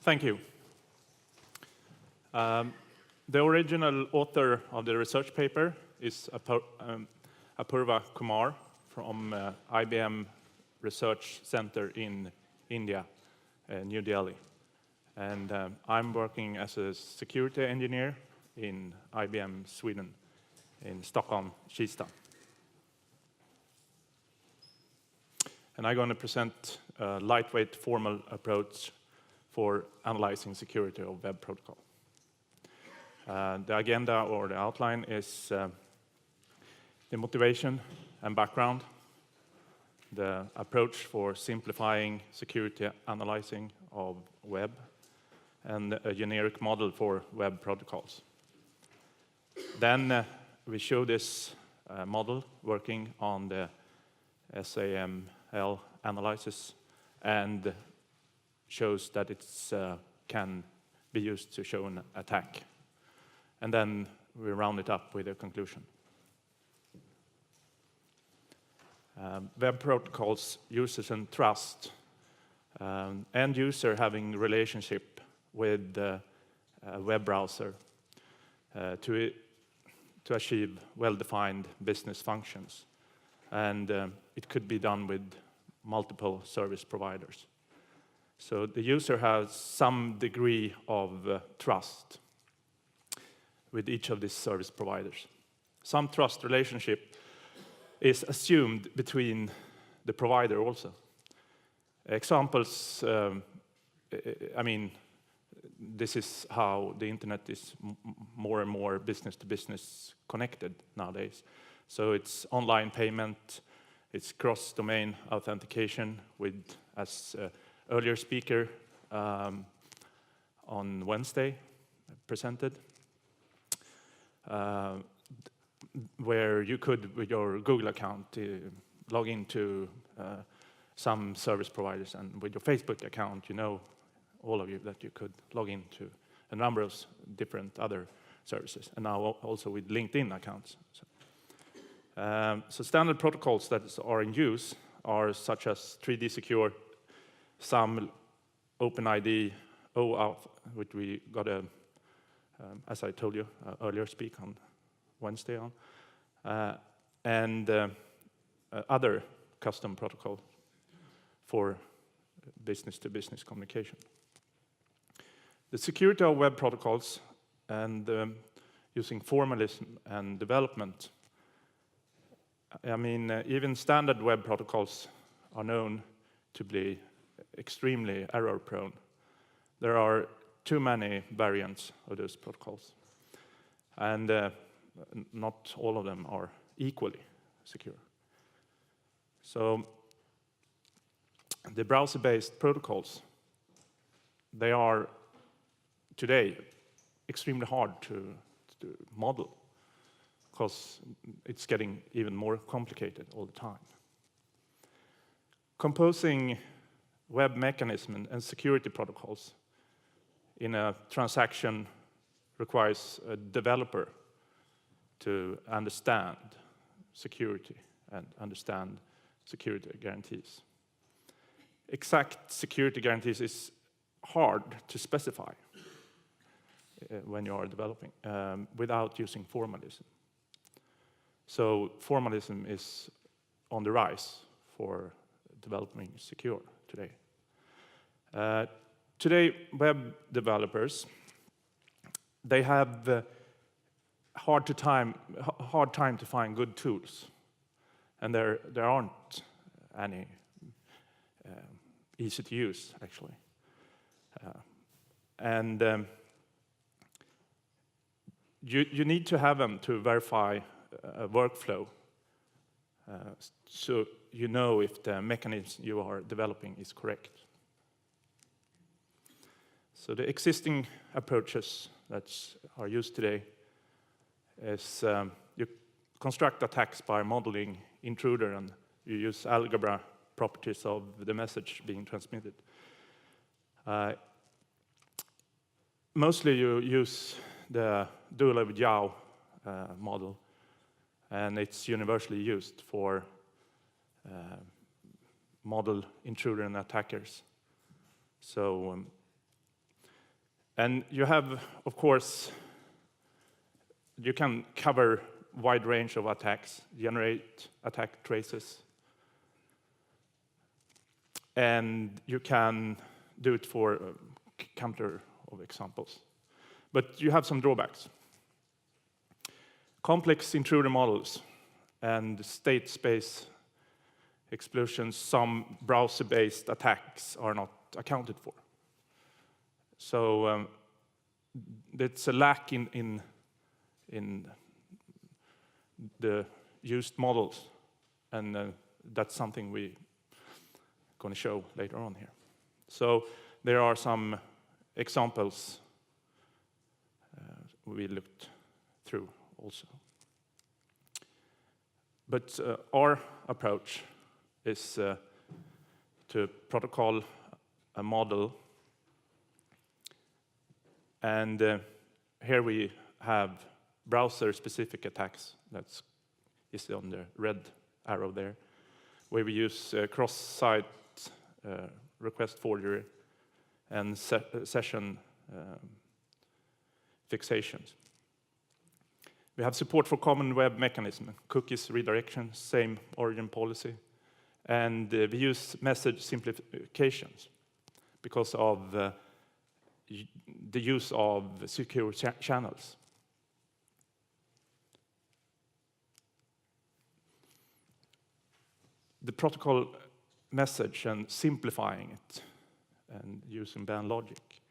Thank you. The original author of the research paper is Apurva Kumar from IBM Research Center in India, New Delhi. And I'm working as a security engineer in IBM Sweden, in Stockholm, Kista. And I'm going to present a lightweight formal approach for analyzing security of web protocol. The agenda or the outline is the motivation and background, the approach for simplifying security analyzing of web, and a generic model for web protocols. Then we show this model working on the SAML analysis and shows that it can be used to show an attack. And then we round it up with a conclusion. Web protocols, users and trust, end user having relationship with a web browser to achieve well-defined business functions. And it could be done with multiple service providers. So the user has some degree of trust with each of these service providers. Some trust relationship is assumed between the provider also. Examples, this is how the internet is more and more business-to-business connected nowadays. So it's online payment, it's cross-domain authentication with, as earlier speaker on Wednesday presented, where you could, with your Google account, log into some service providers, and with your Facebook account, you know, all of you, that you could log into a number of different other services, and now also with LinkedIn accounts. So standard protocols that are in use are such as 3D Secure, SAML, OpenID, OAuth, which we got a, as I told you earlier, speak on Wednesday on, and other custom protocol for business-to-business communication. The security of web protocols and using formalism and development. Even standard web protocols are known to be extremely error-prone. There are too many variants of those protocols, and not all of them are equally secure. So the browser-based protocols, they are today extremely hard to model, because it's getting even more complicated all the time. Composing web mechanism and security protocols in a transaction requires a developer to understand security and understand security guarantees. Exact security guarantees is hard to specify when you are developing without using formalism. So formalism is on the rise for developing secure today. Today, web developers, they have hard time to find good tools, and there aren't any easy to use, actually. You need to have them to verify a workflow, so you know if the mechanism you are developing is correct. So the existing approaches that are used today is you construct attacks by modeling intruder, and you use algebra properties of the message being transmitted. Mostly you use the Duo-Yao model, and it's universally used for model intruder and attackers. So And you have, of course, you can cover a wide range of attacks, generate attack traces, and you can do it for a counter of examples. But you have some drawbacks. Complex intruder models and state space explosions, some browser-based attacks are not accounted for. So it's a lack in the used models, and that's something we're going to show later on here. So there are some examples we looked through also. But our approach is to protocol a model, and here we have browser-specific attacks. That is on the red arrow there, where we use cross-site request forgery and session fixations. We have support for common web mechanism, cookies redirection, same origin policy, and we use message simplifications because of the use of secure channels. The protocol message and simplifying it and using band logic.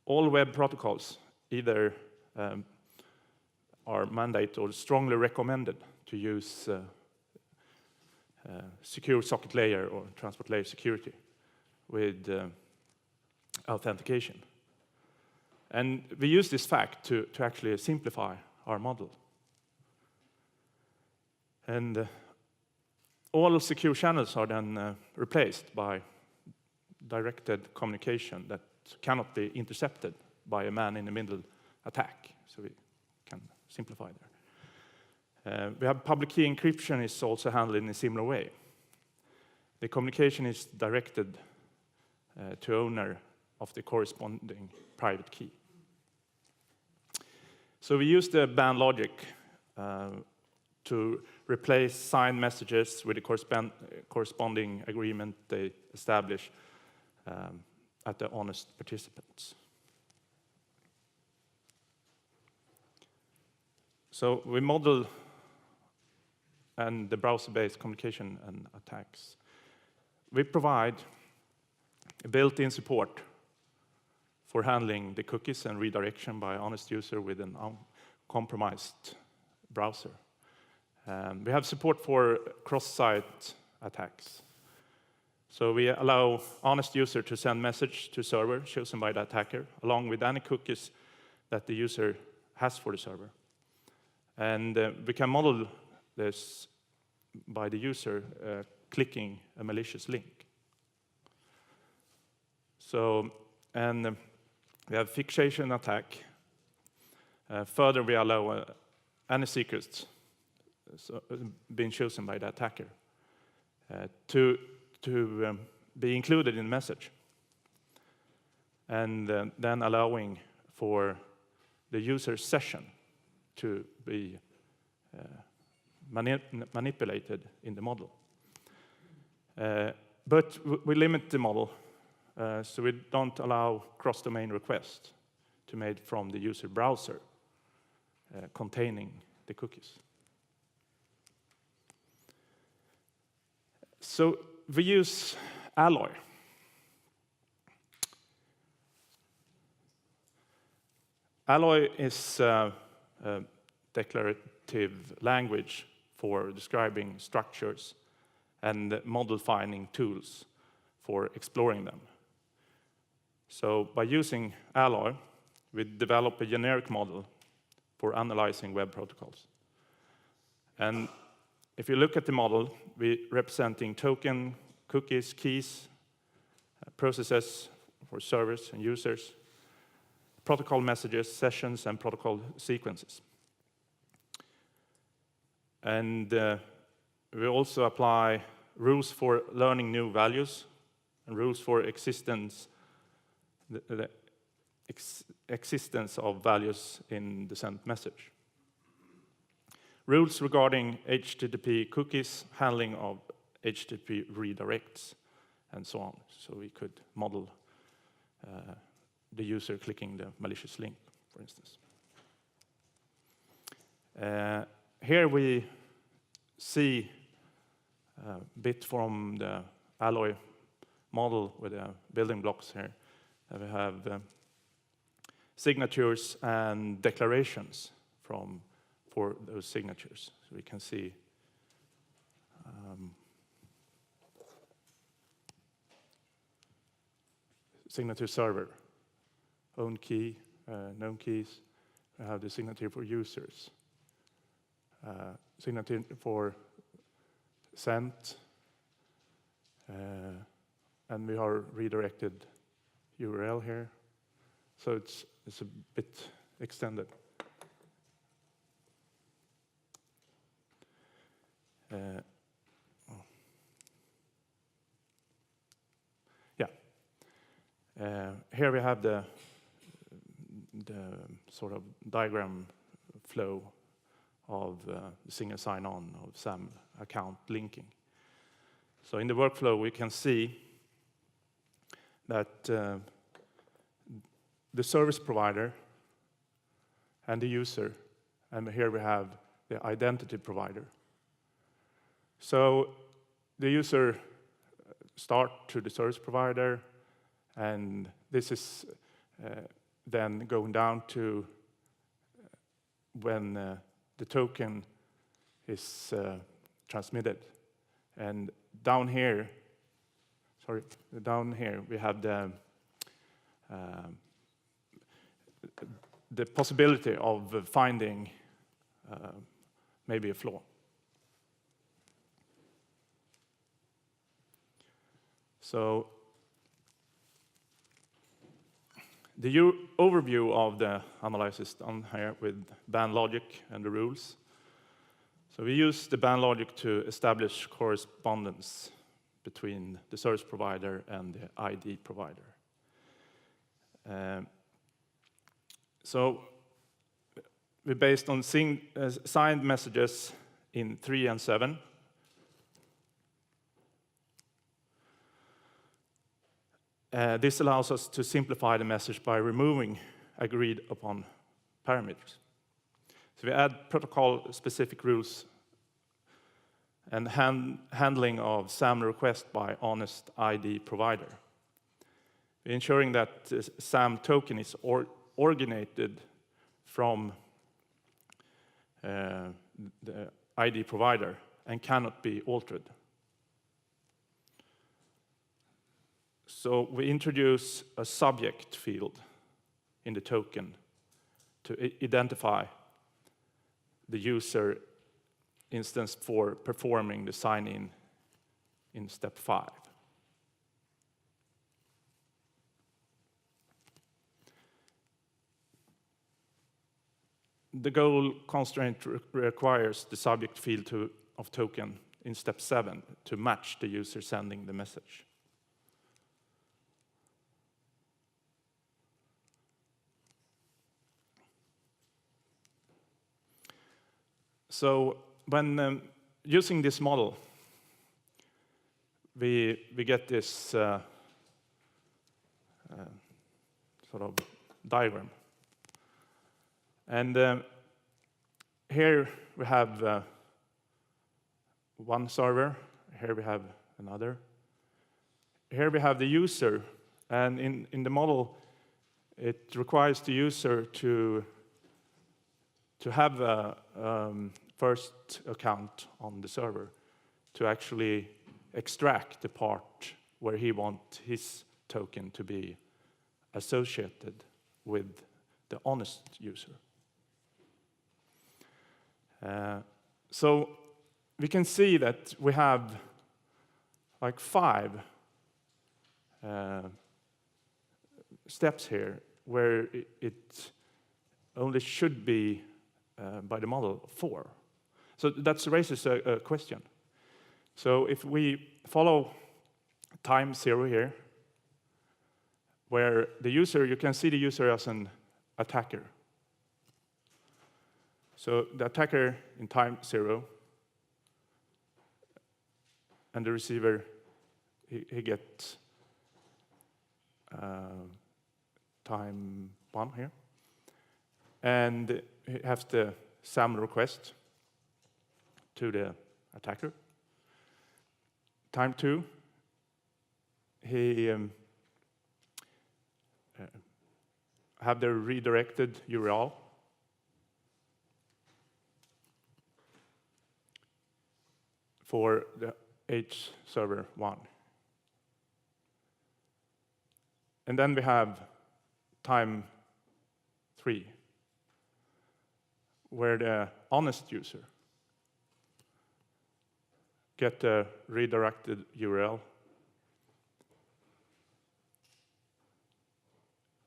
All web protocols either are mandated or strongly recommended to use secure socket layer or transport layer security with authentication. And we use this fact to actually simplify our model. And all secure channels are then replaced by directed communication that cannot be intercepted by a man-in-the-middle attack. So we can simplify there. We have public key encryption is also handled in a similar way. The communication is directed to owner of the corresponding private key. So we use the band logic to replace signed messages with the corresponding agreement they establish at the honest participants. So we model and the browser-based communication and attacks. We provide a built-in support for handling the cookies and redirection by honest user with an uncompromised browser. We have support for cross-site attacks. So we allow honest user to send message to server chosen by the attacker, along with any cookies that the user has for the server. And we can model this by the user clicking a malicious link. So, and we have fixation attack. Further, we allow any secrets being chosen by the attacker to be included in the message, and then allowing for the user's session to be manipulated in the model. But we limit the model, so we don't allow cross-domain requests to be made from the user browser containing the cookies. So we use Alloy. Alloy is a declarative language for describing structures and model finding tools for exploring them. So by using Alloy, we develop a generic model for analyzing web protocols. And if you look at the model, we're representing token, cookies, keys, processes for servers and users, protocol messages, sessions, and protocol sequences. And we also apply rules for learning new values and rules for existence, the existence of values in the sent message. Rules regarding HTTP cookies, handling of HTTP redirects, and so on. So we could model the user clicking the malicious link, for instance. Here we see a bit from the alloy model with the building blocks here. We have signatures and declarations for those signatures. So we can see signature server, own key, known keys. We have the signature for users, signature for sent, and we are redirected URL here. So it's a bit extended. Here we have the sort of diagram flow of the single sign-on of SAML account linking. So in the workflow, we can see that the service provider and the user, and here we have the identity provider. So the user start to the service provider, and this is then going down to when the token is transmitted. And down here we have the possibility of finding maybe a flaw. So the overview of the analysis done here with band logic and the rules. So we use the band logic to establish correspondence between the service provider and the ID provider. So we're based on signed messages in 3 and 7. This allows us to simplify the message by removing agreed upon parameters. So we add protocol-specific rules and handling of SAML request by honest ID provider. We're ensuring that the SAM token is originated from the ID provider and cannot be altered. So we introduce a subject field in the token to identify the user instance for performing the sign-in in step 5. The goal constraint requires the subject field of token in step 7 to match the user sending the message. So when using this model, we get this sort of diagram. And here we have one server, here we have another. Here we have the user, and in the model, it requires the user to have a first account on the server to actually extract the part where he wants his token to be associated with the honest user. So we can see that we have like 5 steps here where it only should be by the model 4. So that raises a question. So if we follow time 0 here, where the user, you can see the user as an attacker. So the attacker in time 0, and the receiver, he gets time 1 here. And he has the SAML request to the attacker. Time 2, he have the redirected URL. For the H server 1. And then we have time 3, where the honest user get the redirected URL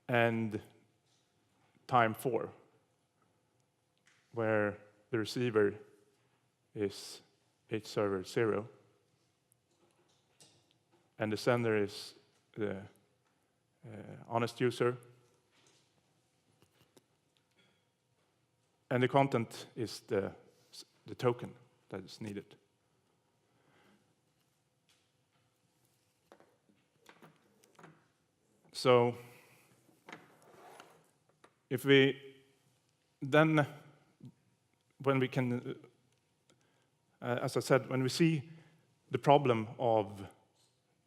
and time 4, where the receiver is H server 0, and the sender is the honest user, and the content is the token that is needed. So if we then, when we can, as I said, when we see the problem of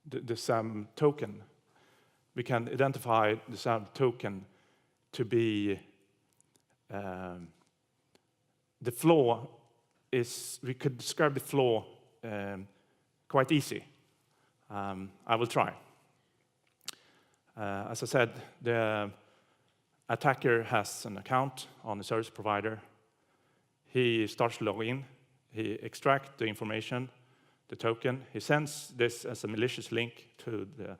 the SAM token, we can identify the SAM token to be the flaw is, we could describe the flaw quite easy. I will try. As I said, the attacker has an account on the service provider. He starts to log in. He extracts the information, the token. He sends this as a malicious link to the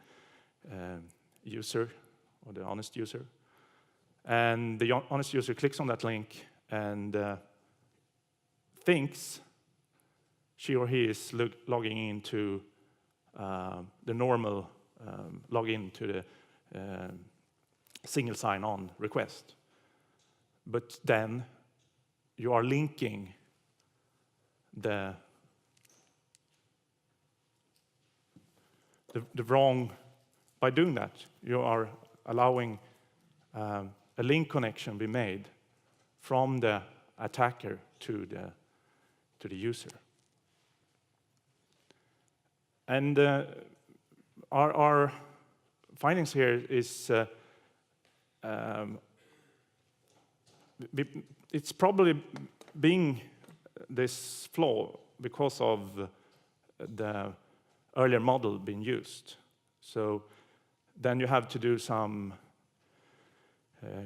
user, or the honest user. And the honest user clicks on that link and thinks she or he is logging into the normal login to the single sign-on request. But then you are linking the wrong, by doing that, you are allowing a link connection be made from the attacker to the user. And our findings here is it's probably being this flaw because of the earlier model being used. So then you have to do some,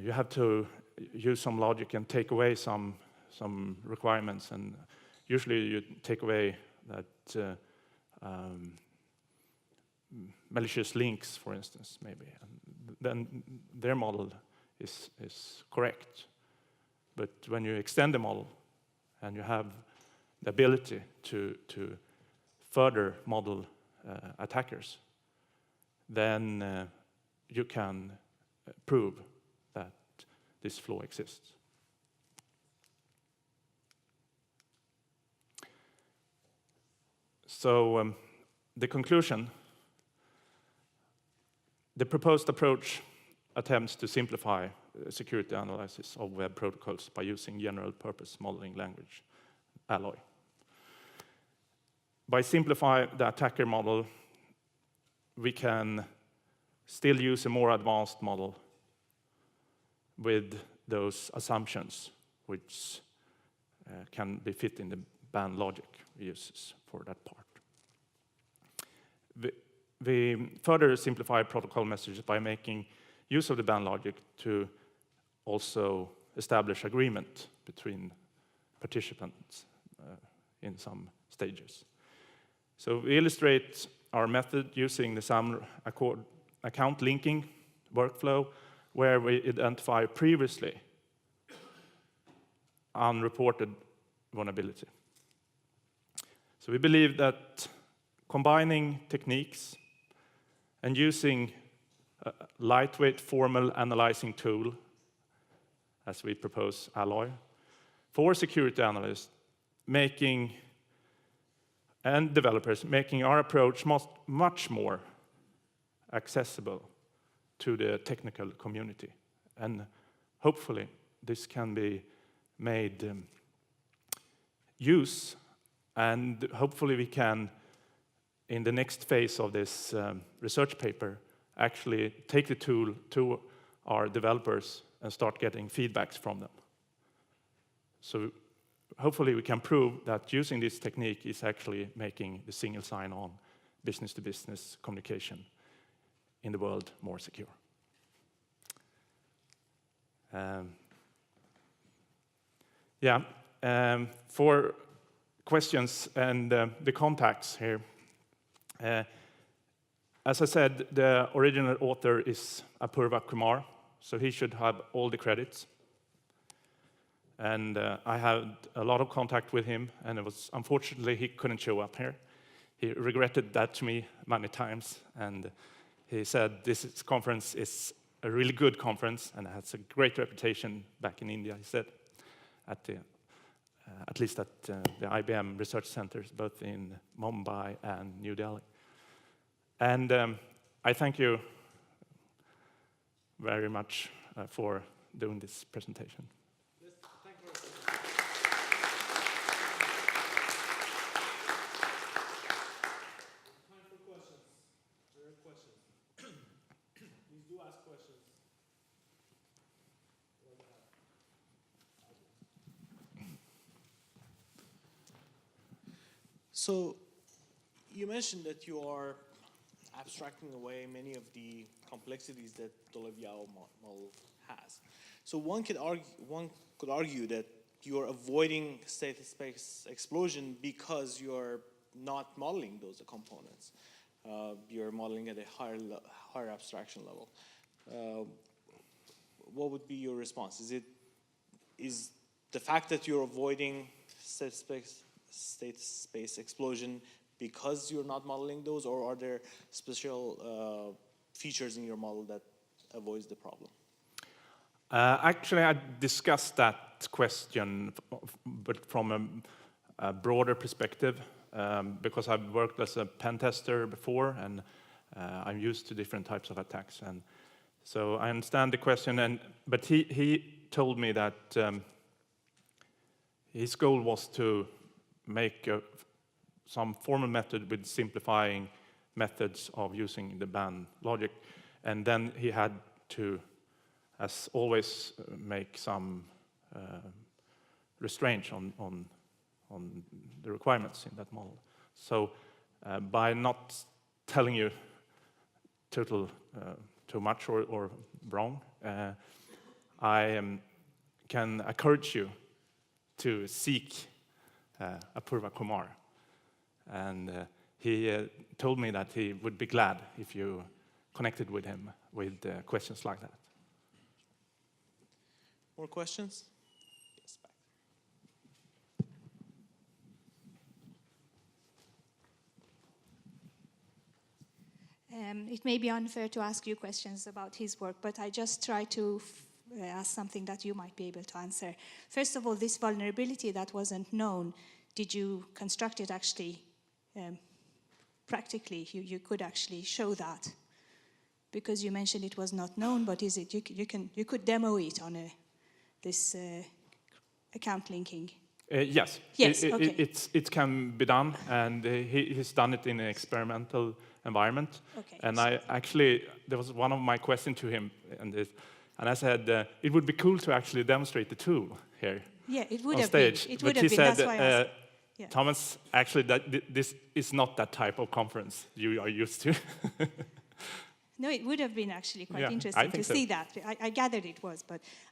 you have to use some logic and take away some requirements, and usually you take away that malicious links, for instance, maybe, and then their model is correct. But when you extend the model and you have the ability to further model attackers, then you can prove that this flaw exists. So the conclusion: the proposed approach attempts to simplify security analysis of web protocols by using general-purpose modeling language, Alloy. By simplifying the attacker model, we can still use a more advanced model with those assumptions which can be fit in the band logic we use for that part. We further simplify protocol messages by making use of the band logic to also establish agreement between participants in some stages. So we illustrate our method using the SAML account linking workflow, where we identify previously unreported vulnerability. So we believe that combining techniques and using a lightweight formal analyzing tool, as we propose Alloy, for security analysts, and developers, making our approach much more accessible to the technical community. And hopefully this can be made use, and hopefully we can, in the next phase of this research paper, actually take the tool to our developers and start getting feedbacks from them. So hopefully we can prove that using this technique is actually making the single sign-on business-to-business communication in the world more secure. For questions and the contacts here, as I said, the original author is Apurva Kumar, so he should have all the credits. And I had a lot of contact with him, and it was unfortunately he couldn't show up here. He regretted that to me many times, and he said this conference is a really good conference and has a great reputation back in India, he said, at least at the IBM research centers, both in Mumbai and New Delhi. And I thank you very much for doing this presentation. Yes, thank you. Time for questions. There are questions. Please do ask questions. So, you mentioned that you are abstracting away many of the complexities that the Lev-Yao model has. So one could argue that you are avoiding state space explosion because you are not modeling those components. You're modeling at a higher abstraction level. What would be your response? Is the fact that you're avoiding state space explosion because you're not modeling those, or are there special features in your model that avoids the problem? Actually, I discussed that question, but from a broader perspective, because I've worked as a pen tester before, and I'm used to different types of attacks. And so I understand the question, but he told me that his goal was to make some formal method with simplifying methods of using the band logic, and then he had to, as always, make some restraints on the requirements in that model. So by not telling you too much or wrong, I can encourage you to seek Apurva Kumar. And he told me that he would be glad if you connected with him with questions like that. More questions? Yes, back. It may be unfair to ask you questions about his work, but I just try to ask something that you might be able to answer. First of all, this vulnerability that wasn't known, did you construct it actually practically? You could actually show that, because you mentioned it was not known, but is it you could demo it on this account linking? Yes. Yes. Okay. It can be done, and he's done it in an experimental environment. Okay. And there was one of my questions to him, and I said it would be cool to actually demonstrate the tool here. Yeah, it would on have stage. been. It but would have been. Said, that's why I asked. Yeah. Thomas, actually, this is not that type of conference you are used to. No, it would have been actually quite interesting to see that. I gathered it was,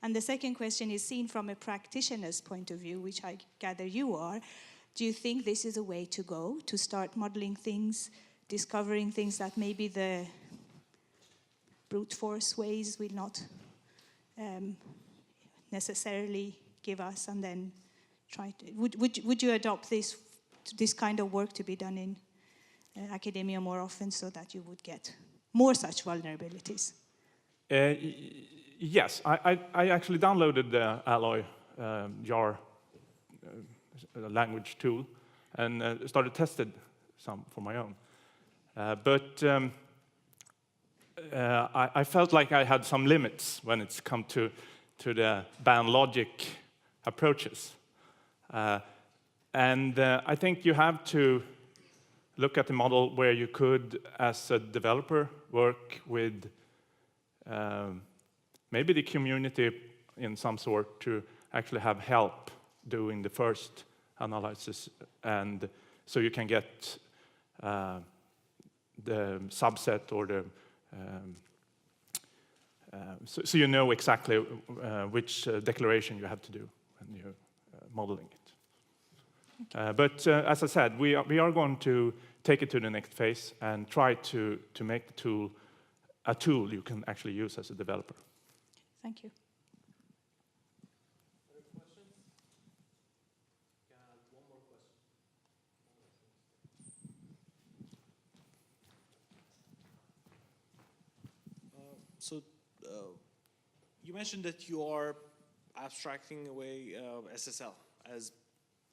and the second question is, seen from a practitioner's point of view, which I gather you are, do you think this is a way to go, to start modeling things, discovering things that maybe the brute force ways will not necessarily give us, and then try to, would you adopt this kind of work to be done in academia more often, so that you would get more such vulnerabilities? Yes, I actually downloaded the Alloy jar language tool and started testing some for my own. But I felt like I had some limits when it's come to the band logic approaches. And I think you have to look at the model where you could, as a developer, work with maybe the community in some sort to actually have help doing the first analysis, and so you can get the subset or the so you know exactly which declaration you have to do when you're modeling it. But as I said, we are going to take it to the next phase and try to make the tool a tool you can actually use as a developer. Thank you. Other questions? One more question. You mentioned that you are abstracting away SSL as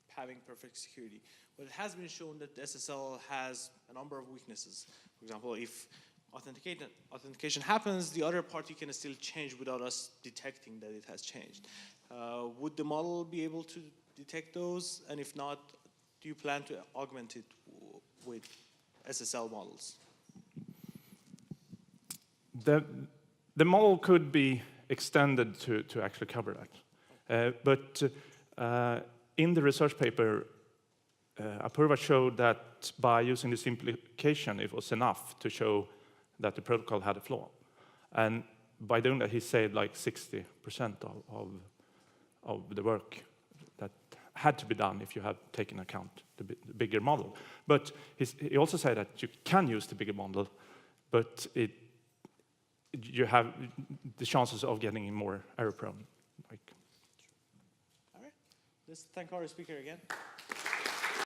having perfect security. But it has been shown that SSL has a number of weaknesses. For example, if authentication happens, the other party can still change without us detecting that it has changed. Would the model be able to detect those? And if not, do you plan to augment it with SSL models? The model could be extended to actually cover that. But in the research paper, Apurva showed that by using the simplification, it was enough to show that the protocol had a flaw. And by doing that, he saved like 60% of the work that had to be done if you had taken account the bigger model. But he also said that you can use the bigger model, but you have the chances of getting more error prone. All right. Let's thank our speaker again.